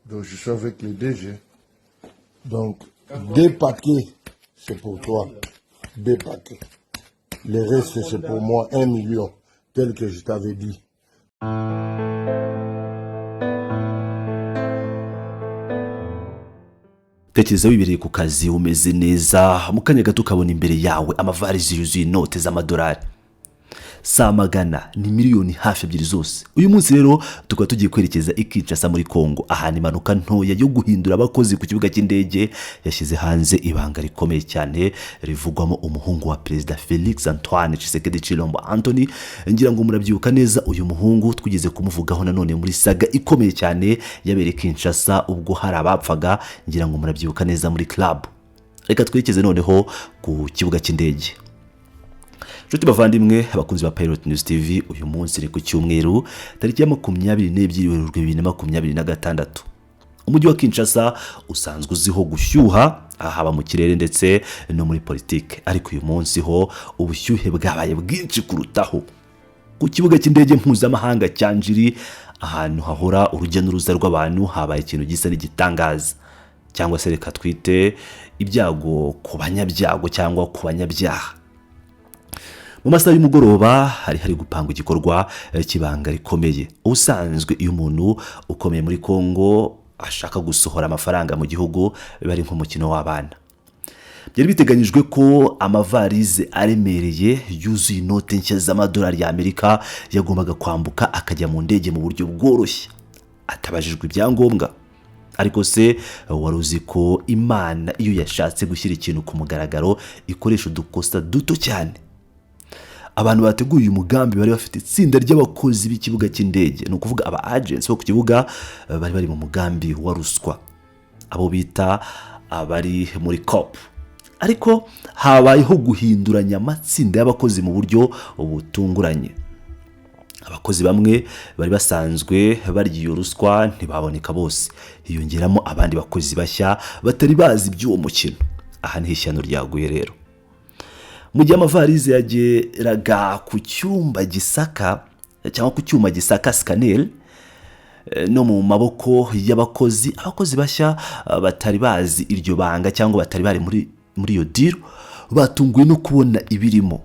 Donc je suis avec les DG. Donc 2 paquets, c'est pour toi. 2 paquets. Le reste, c'est pour moi, 1 million, tel que je t'avais dit. tekereza wibereye ku kazi umeze neza mu kanya gato ukabona imbere yawe amavarizi yuzuye inote z'amadolari saa magana ni miliyoni hafi ebyiri zose. Uyu munsi rero tukaba tugiye kwerekeza i Kinshasa muri Kongo, ahantu impanuka ntoya yo guhindura abakozi ku kibuga cy'indege yashyize hanze ibanga rikomeye cyane rivugwamo umuhungu wa Perezida Felix Antoine Tshisekedi Tshilombo Anthony. Ngira ngo murabyibuka neza uyu muhungu twigeze kumuvugaho nanone muri saga ikomeye cyane yabereye Kinshasa ubwo hari abapfaga. Ngira ngo murabyibuka neza muri club. Reka twerekeze noneho ku kibuga cy'indege. Nshuti bavandimwe abakunzi ba Pilot News TV, uyu munsi ni ku cyumweru tariki ya 22 Werurwe 2026. Umujyi wa Kinshasa usanzwe uziho gushyuha haba mu kirere ndetse no muri politike, ariko uyu munsi ho ubushyuhe bwabaye bwinshi kurutaho. Ku kibuga cy'indege mpuzamahanga cya Njiri, ahantu hahora urujya n'uruza rw'abantu, habaye ikintu gisa n'igitangaza, cyangwa se reka twite ibyago ku banyabyago cyangwa ku banyabyaha. Mu masaha y'umugoroba hari gupanga igikorwa kibanga rikomeye. Ubusanzwe iyo umuntu ukomeye muri Kongo ashaka gusohora amafaranga mu gihugu bari nk'umukino w'abana. Byari biteganyijwe ko amavarize aremereye yuzuye inote nshya z'amadolari y'Amerika yagombaga kwambuka akajya mu ndege mu buryo bworoshye atabajijwe ibyangombwa. Ariko se wari uzi ko Imana iyo yashatse gushyira ikintu ku mugaragaro ikoresha udukosa duto cyane? Abantu bateguye umugambi bari bafite itsinda ry'abakozi b'ikibuga cy'indege, no kuvuga aba agents bo ku kibuga bari mu mugambi wa ruswa, abo bita abari muri COP. Ariko habayeho guhinduranya amatsinda y'abakozi mu buryo butunguranye. Abakozi bamwe bari basanzwe barya ruswa ntibaboneka bose, hiyongeramo abandi bakozi bashya batari bazi iby'uwo mukino. Aha ni ishyano ryaguye rero. Mu gihe amavarize yageraga ku cyumba gisaka cyangwa ku cyuma gisaka scanner no mu maboko y'abakozi, abakozi bashya batari bazi iryo banga cyangwa batari bari muri iyo deal batunguwe no kubona ibirimo.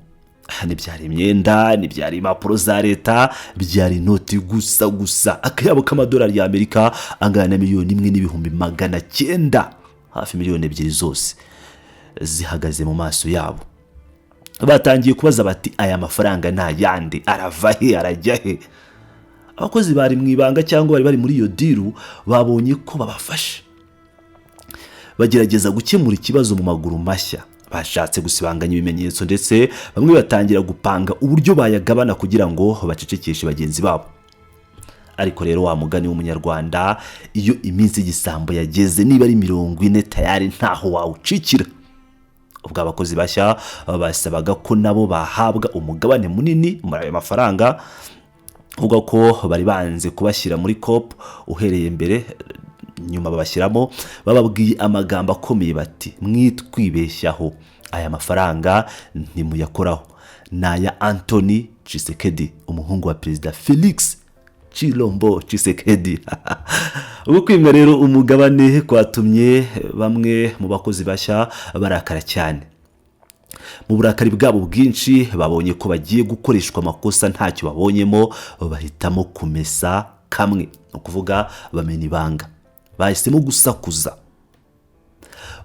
Hano byari imyenda, byari impapuro za leta, byari inoti gusa akayabo k'amadolari y'Amerika angana na 1,900,000, hafi miliyoni ebyiri zose zihagaze mu maso yabo. Batangiye kubaza bati aya mafaranga nta yandi arava he arajya he? Abakozi bari mu ibanga cyangwa bari muri iyo deal babonye ko babafashe, bagerageza gukemura ikibazo mu maguru mashya. Bashatse gusibanganya ibimenyetso ndetse bamwe batangira gupanga uburyo bayagabana kugira ngo bacecekeshe bagenzi babo. Ariko rero wa mugani w'umunyarwanda, iyo iminsi y'igisambo yageze niba ari 40 tayari ntaho wawucikira. Ubwo abakozi bashya basabaga ko nabo bahabwa umugabane munini muri ayo mafaranga, uvuga ko bari banze kubashyira muri COP uhereye mbere, nyuma babashyiramo. Bababwiye amagambo akomeye bati mwitwibeshyaho, aya mafaranga ntimuyakoraho, naya Anthony Tshisekedi, umuhungu wa Perezida Felix Tshilombo Tshisekedi. Ubu kwimwa rero umugabane kwatumye bamwe mu bakozi bashya barakara cyane. Mu burakari bwabo bwinshi babonye ko bagiye gukoreshwa amakosa ntacyo babonyemo, bahitamo kumesa kamwe, no kuvuga bamena ibanga. Bahisemo gusakuza,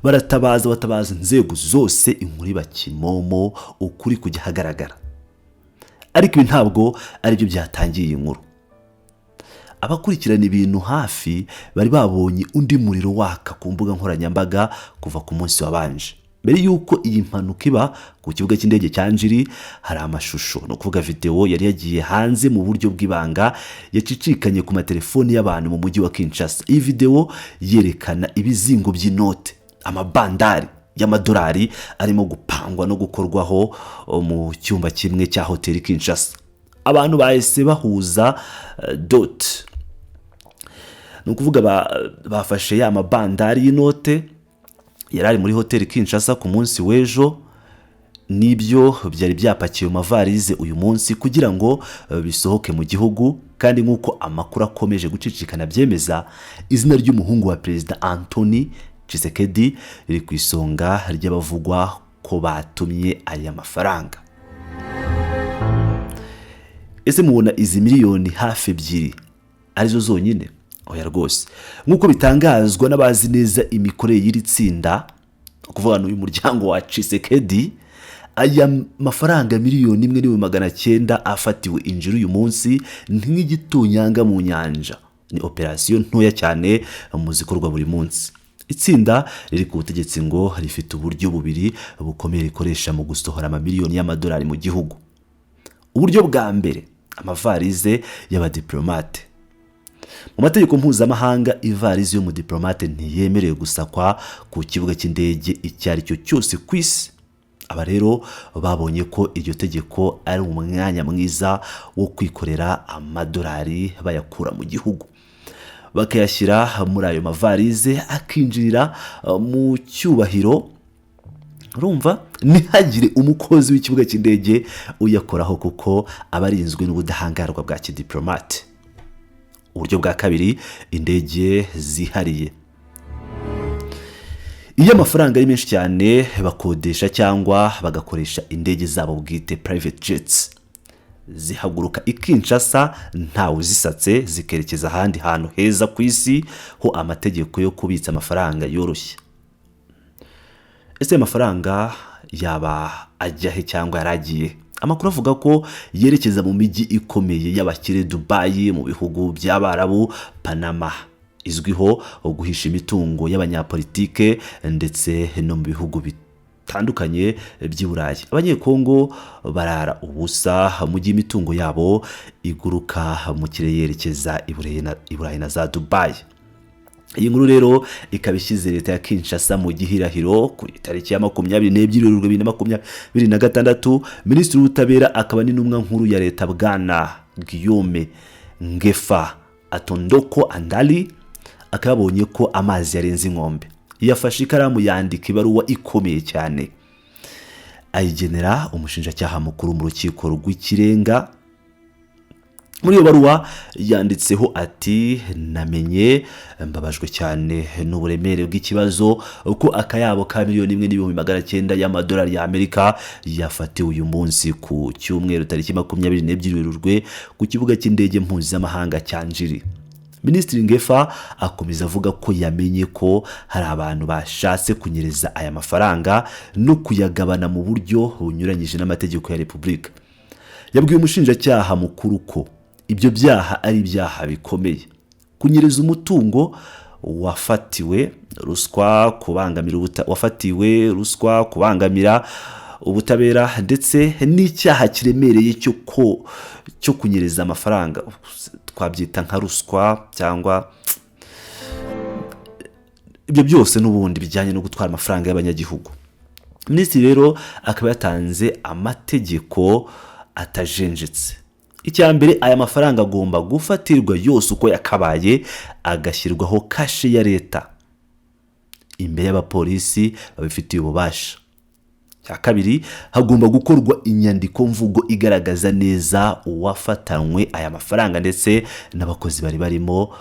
batabaza inzego zose, inkuru bakimomo, ukuri kujya hagaragara. Ariko ibi ntabwo ari byo byatangiye inkuru. Abakurikirana ibintu hafi bari babonye undi muriro waka ku mbuga nkoranyambaga kuva ku munsi wabanje. Mbere yuko iyi mpanuka iba ku kibuga cy'indege cya Njiri, hari amashusho, no kuvuga video yari yagiye hanze mu buryo bw'ibanga, yacicikanye ku matelefoni y'abantu mu mujyi wa Kinshasa. Iyi video yerekana ibizingo by'inote, amabandari y'amadolari arimo gupangwa no gukorwaho mu cyumba kimwe cya hoteli Kinshasa. Abantu bahise bahuza dot, no kuvuga bafashe ya mabandari y'inote yarari muri hoteli Kinshasa ku munsi w'ejo, nibyo byari byapakiye mu mavarize uyu munsi kugira ngo bisohoke mu gihugu, kandi nk'uko amakuru akomeje gucicikana byemeza, izina ry'umuhungu wa perezida Anthony Tshisekedi riri ku isonga ry'abavugwa ko batumye aya mafaranga. Ese mubona izi miliyoni hafi ebyiri arizo zonyine? Oya rwose, nk'uko bitangazwa n'abazi neza imikorere y'iri tsinda, kuvuga n'uyu muryango wa Tshisekedi, aya mafaranga miliyoni 1,900,000 afatiwe injira uyu munsi nk'igitonyanga mu nyanja. Ni operasiyo ntoya cyane mu zikorwa buri munsi. Itsinda riri ku butegetsi ngo rifite uburyo bubiri bukomeye rikoresha mu gusohora amamiliyoni y'amadolari mu gihugu. Uburyo bwa mbere, amavarize y'abadiplomate. Mu mategeko mpuzamahanga, ivarize y'umudiplomate ntiyemerewe gusakwa ku kibuga cy'indege icyo ari cyo cyose ku isi. Aba rero babonye ko iryo tegeko ari umwanya mwiza wo kwikorera amadolari bayakura mu gihugu, bakayashyira muri ayo mavarize akinjirira mu cyubahiro. Urumva, ntihagire umukozi w'ikibuga cy'indege uyakoraho kuko aba arinzwe n'ubudahangarwa bwa kidiplomate. Uburyo bwa kabiri, indege zihariye. Iyo amafaranga ari menshi cyane, bakodesha cyangwa bagakoresha indege zabo bwite, private jets, zihaguruka i Kinshasa ntawe uzisatse, zikerekeza ahandi hantu heza ku isi ho amategeko yo kubitsa amafaranga yoroshye. Ese amafaranga yaba ajya he cyangwa yaragiye? Amakuru avuga ko yerekeza mu mijyi ikomeye y'abakire, Dubai, mu bihugu by'Abarabu, Panama izwiho guhisha imitungo y'abanyapolitike, ndetse no mu bihugu bitandukanye by'i Burayi. Abanyekongo barara ubusa mu gihe imitungo yabo iguruka mu kirere yerekeza i Burayi na za Dubai. Iyi nkuru rero ikaba ishyize leta ya Kinshasa mu gihirahiro. Ku itariki ya 22/2026, Minisitiri w'Ubutabera akaba n'intumwa nkuru ya leta Bwana Guillaume Ngefa Atondoko Andali akabonye ko amazi yarenze inkombe. Yafashe ikaramu yandika ibaruwa ikomeye cyane, ayigenera umushinjacyaha mukuru mu rukiko rw'ikirenga. Muri iyo baruwa yanditseho ati, namenye mbabajwe cyane n'uburemere bw'ikibazo ko akayabo ka 1,900,000 y'amadolari y'Amerika yafatiwe uyu munsi ku cyumweru tariki 22 Werurwe ku kibuga cy'indege mpuzamahanga cya Njiri. Minisitiri Ngefa akomeza avuga ko yamenye ko hari abantu bashatse kunyereza aya mafaranga no kuyagabana mu buryo bunyuranyije n'amategeko ya Repubulika. Yabwiye umushinjacyaha mukuru ko ibyo byaha ari ibyaha bikomeye: kunyereza umutungo, wafatiwe ruswa, kubangamira ubutabera, ndetse n'icyaha kiremereye cyo kunyereza amafaranga, twabyita nka ruswa cyangwa ibyo byose n'ubundi bijyanye no gutwara amafaranga y'abanyagihugu. Minisitiri rero akaba yatanze amategeko atajenjetse. Icya mbere, aya mafaranga agomba gufatirwa yose uko yakabaye, agashyirwaho kashe ya leta imbere y'abapolisi babifitiye ububasha. Cya kabiri, hagomba gukorwa inyandiko mvugo igaragaza neza uwafatanywe aya mafaranga ndetse n'abakozi bari barimo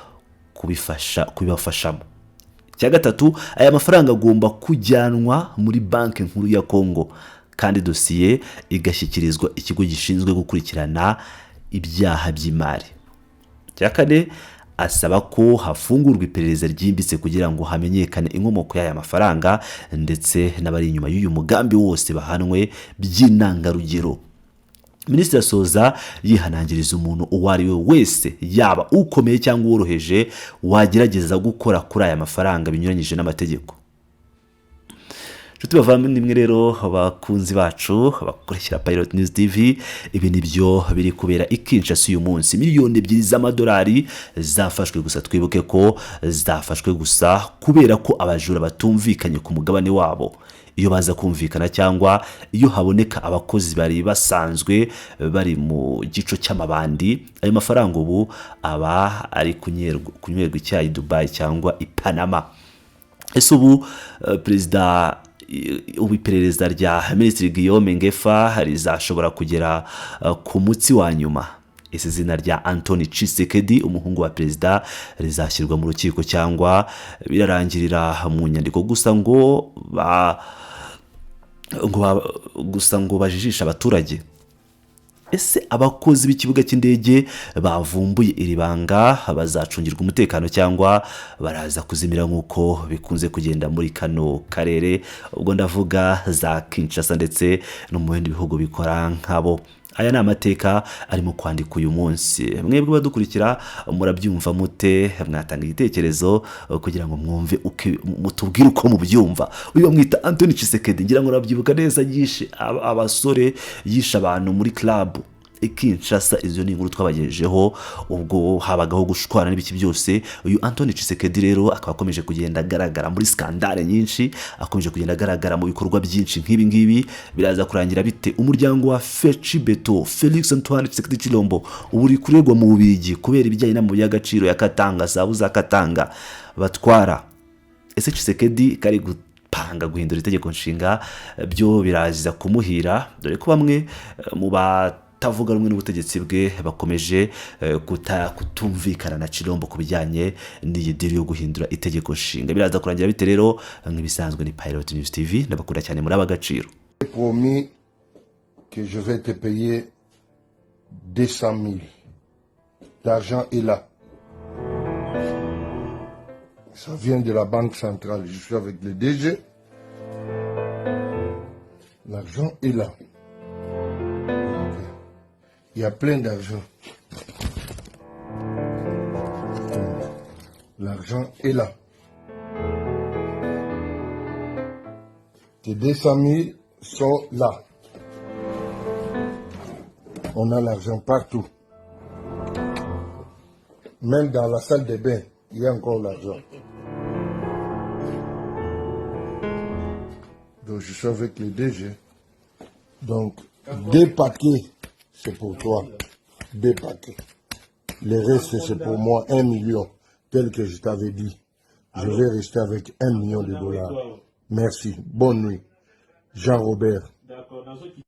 kubibafashamo. Cya gatatu, aya mafaranga agomba kujyanwa muri banki nkuru ya Kongo, kandi dosiye igashyikirizwa ikigo gishinzwe gukurikirana ibyaha by'imari. Cya kane, asaba ko hafungurwa iperereza ryimbitse kugira ngo hamenyekane inkomoko y'aya mafaranga ndetse n'abari inyuma y'uyu mugambi wose bahanwe by'intangarugero. Minisitiri asoza yihanangiriza umuntu uwo ari we wese, yaba ukomeye cyangwa uworoheje, wagerageza gukora kuri aya mafaranga binyuranyije n'amategeko. Nshuti bavandimwe rero, abakunzi bacu bakurikira Pilot News TV, ibi nibyo biri kubera i Kinshasa uyu munsi. miliyoni 2 z'amadolari zafashwe gusa. Twibuke ko zafashwe gusa kubera ko abajura batumvikanye ku mugabane wabo. Iyo baza kumvikana cyangwa iyo haboneka abakozi bari basanzwe bari mu gico cy'amabandi, ayo mafaranga ubu aba ari kunywerwa icyayi Dubai cyangwa i Panama. Ese ubu perezida ubu iperereza rya Minisitiri Guillaume Ngefa rizashobora kugera ku mutsi wa nyuma. Ese izina rya Anthony Tshisekedi umuhungu wa perezida rizashyirwa mu rukiko cyangwa birarangirira mu nyandiko gusa ngo bajijisha abaturage? Ese abakozi b'ikibuga cy'indege bavumbuye iri banga bazacungirwa umutekano cyangwa baraza kuzimira nk'uko bikunze kugenda muri kano karere? Ubwo ndavuga za Kinshasa ndetse no mu bindi bihugu bikora nkabo. Aya ni amateka arimo kwandika uyu munsi. Mwebwe badukurikira murabyumva mute? Mwatanga igitekerezo kugira ngo mwumve mutubwire uko mubyumva. Uyu bamwita Anthony Tshisekedi, ngira ngo urabyibuka neza, yishe abasore, yishe abantu muri club Kinshasa. Izo ni inkuru twabagejejeho ubwo habagaho gushwana n'ibiki byose. Uyu Anthony Tshisekedi rero akaba akomeje kugenda agaragara muri skandale nyinshi, akomeje kugenda agaragara mu bikorwa byinshi nk'ibi ngibi. Biraza kurangira bite? Umuryango wa Fechibeto, Felix Antoine Tshisekedi Tshilombo, uri kuregwa mu Bubiligi kubera ibijyanye n'amabuye y'agaciro ya Katanga, zabu za Katanga batwara. Ese Tshisekedi kari gupanga guhindura itegeko nshinga byo biraza kumuhira, dore ko bamwe mu tavuga rumwe n'ubutegetsi bwe bakomeje kutumvikana na Tshilombo ku bijyanye n'iyi diri yo guhindura itegeko nshinga. Biraza kurangira bite rero? Nk'ibisanzwe ni Pilot News TV, ndabakunda cyane muri abagaciro. Promis que je vais te payer 200 000. L'argent est là. Ça vient de la Banque centrale. Je suis avec le DG. L'argent est là. Il y a plein d'argent. L'argent est là. Tes 200 000 sont là. On a l'argent partout. Même dans la salle de bain, il y a encore l'argent. Donc je suis avec le DG. Donc 2 paquets. C'est pour toi, 2 paquets. Le reste, c'est pour moi, 1 million, tel que je t'avais dit. Je vais rester avec 1 million de dollars. Merci. Bonne nuit. Jean-Robert.